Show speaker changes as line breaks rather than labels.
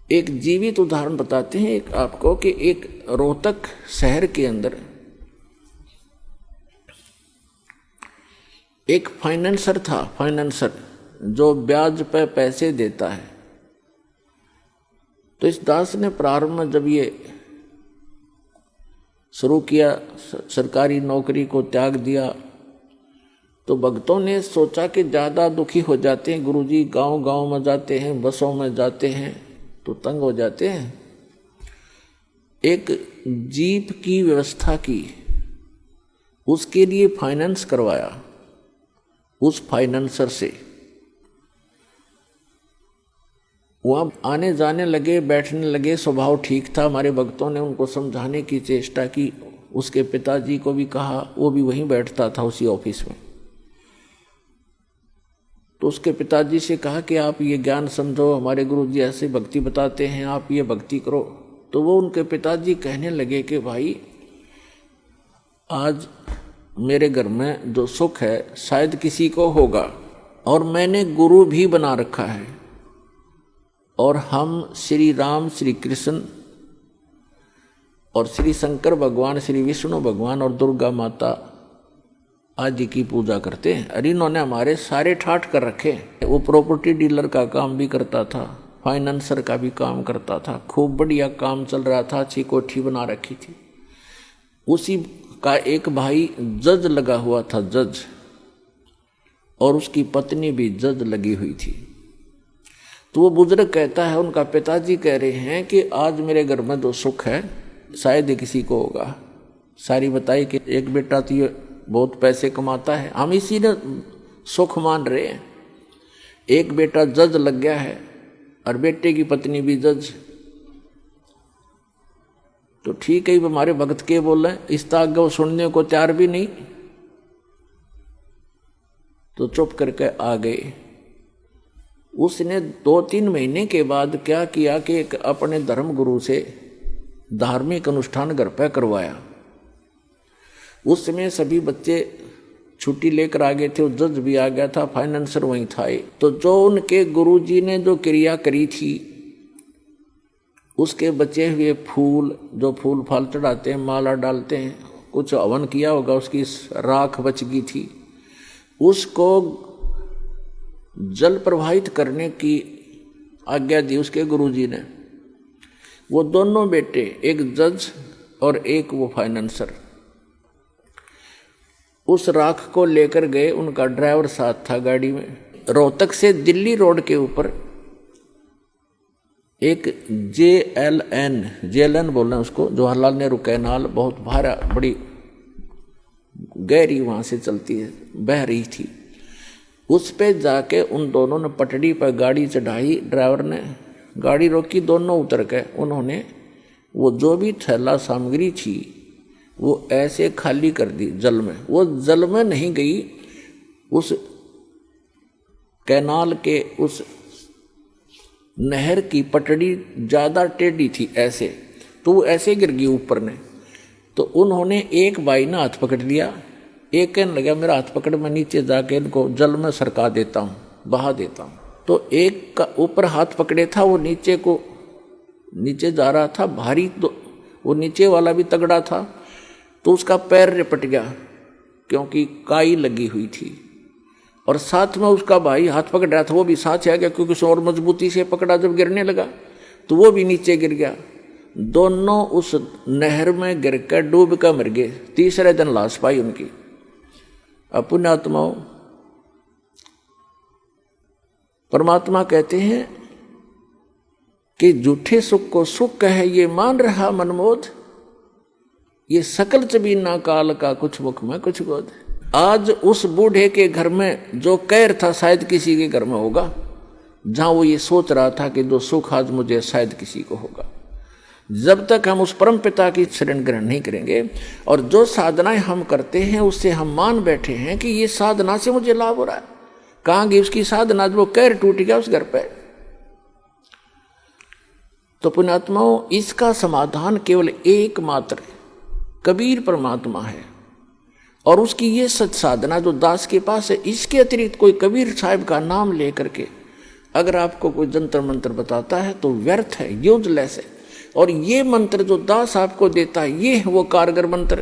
एक जीवित उदाहरण बताते हैं एक आपको कि एक रोहतक शहर के अंदर एक फाइनेंसर था, फाइनेंसर जो ब्याज पे पैसे देता है। तो इस दास ने प्रारंभ में जब ये शुरू किया, सरकारी नौकरी को त्याग दिया, तो भक्तों ने सोचा कि ज़्यादा दुखी हो जाते हैं गुरुजी, गांव गांव में जाते हैं, बसों में जाते हैं तो तंग हो जाते हैं। एक जीप की व्यवस्था की, उसके लिए फाइनेंस करवाया उस फाइनेंसर से। वहाँ आने जाने लगे, बैठने लगे, स्वभाव ठीक था। हमारे भक्तों ने उनको समझाने की चेष्टा की। उसके पिताजी को भी कहा, वो भी वहीं बैठता था उसी ऑफिस में। तो उसके पिताजी से कहा कि आप ये ज्ञान समझो, हमारे गुरुजी ऐसे भक्ति बताते हैं, आप ये भक्ति करो। तो वो उनके पिताजी कहने लगे कि भाई आज मेरे घर में जो सुख है शायद किसी को होगा, और मैंने गुरु भी बना रखा है, और हम श्री राम, श्री कृष्ण और श्री शंकर भगवान, श्री विष्णु भगवान और दुर्गा माता आदि की पूजा करते हैं। अरे इन्होंने हमारे सारे ठाठ कर रखे। वो प्रॉपर्टी डीलर का काम भी करता था, फाइनेंसर का भी काम करता था, खूब बढ़िया काम चल रहा था, अच्छी कोठी बना रखी थी। उसी का एक भाई जज लगा हुआ था, जज, और उसकी पत्नी भी जज लगी हुई थी। तो वो बुजुर्ग कहता है, उनका पिताजी कह रहे हैं कि आज मेरे घर में जो सुख है शायद किसी को होगा। सारी बताई कि एक बेटा तो ये बहुत पैसे कमाता है, हम इसी ने सुख मान रहे हैं। एक बेटा जज लग गया है और बेटे की पत्नी भी जज। तो ठीक है, हमारे भक्त के बोल रहे, इस ताक वो सुनने को तैयार भी नहीं, तो चुप करके आ गए। उसने 2-3 महीने के बाद क्या किया कि एक अपने धर्म गुरु से धार्मिक अनुष्ठान घर पर करवाया। उस समय सभी बच्चे छुट्टी लेकर आ गए थे, वो जज भी आ गया था, फाइनेंसर वहीं था। तो जो उनके गुरुजी ने जो क्रिया करी थी, उसके बचे हुए फूल, जो फूल फाल चढ़ाते हैं, माला डालते हैं, कुछ हवन किया होगा, उसकी राख बच गई थी, उसको जल प्रवाहित करने की आज्ञा दी उसके गुरुजी ने। वो दोनों बेटे, एक जज और एक वो फाइनेंसर, उस राख को लेकर गए। उनका ड्राइवर साथ था गाड़ी में। रोहतक से दिल्ली रोड के ऊपर एक JLN बोल रहे हैं उसको, जवाहरलाल नेहरू कैनाल, बहुत भारा, बड़ी गहरी वहाँ से चलती है, बह रही थी। उस पे जाके उन दोनों ने पटड़ी पर गाड़ी चढ़ाई। ड्राइवर ने गाड़ी रोकी, दोनों उतर के उन्होंने वो जो भी थैला सामग्री थी वो ऐसे खाली कर दी जल में। वो जल में नहीं गई, उस कैनाल के उस नहर की पटड़ी ज़्यादा टेढ़ी थी ऐसे, तो वो ऐसे गिर गई ऊपर ने। तो उन्होंने, एक भाई ने हाथ पकड़ लिया, एक कहने लगा मेरा हाथ पकड़, मैं नीचे जाके इनको जल में सरका देता हूँ, बहा देता हूँ। तो एक का ऊपर हाथ पकड़े था, वो नीचे जा रहा था भारी, तो वो नीचे वाला भी तगड़ा था, तो उसका पैर रिपट गया क्योंकि काई लगी हुई थी। और साथ में उसका भाई हाथ पकड़ रहा था, वो भी साथ आ गया क्योंकि उसे और मजबूती से पकड़ा। जब गिरने लगा तो वो भी नीचे गिर गया। दोनों उस नहर में गिर कर डूब कर मर गए। तीसरे दिन लाश पाई उनकी। अब पुण्यात्माओं, परमात्मा कहते हैं कि झूठे सुख को सुख कहे ये मान रहा मनमोद, ये सकल चबीना काल का कुछ मुख में कुछ गोद। आज उस बूढ़े के घर में जो कहर था शायद किसी के घर में होगा, जहां वो ये सोच रहा था कि जो सुख आज मुझे शायद किसी को होगा। जब तक हम उस परम पिता की शरण ग्रहण नहीं करेंगे और जो साधनाएं हम करते हैं उससे हम मान बैठे हैं कि ये साधना से मुझे लाभ हो रहा है, कहाँ गई उसकी साधना? वो कहर टूट गया उस घर पे। तो पुण्यात्माओं, इसका समाधान केवल एकमात्र कबीर परमात्मा है और उसकी ये सच साधना जो दास के पास है। इसके अतिरिक्त कोई कबीर साहब का नाम लेकर के अगर आपको कोई जंतर मंत्र बताता है तो व्यर्थ है, यूजलेस है। और ये मंत्र जो दास आपको देता है, ये है वो कारगर मंत्र।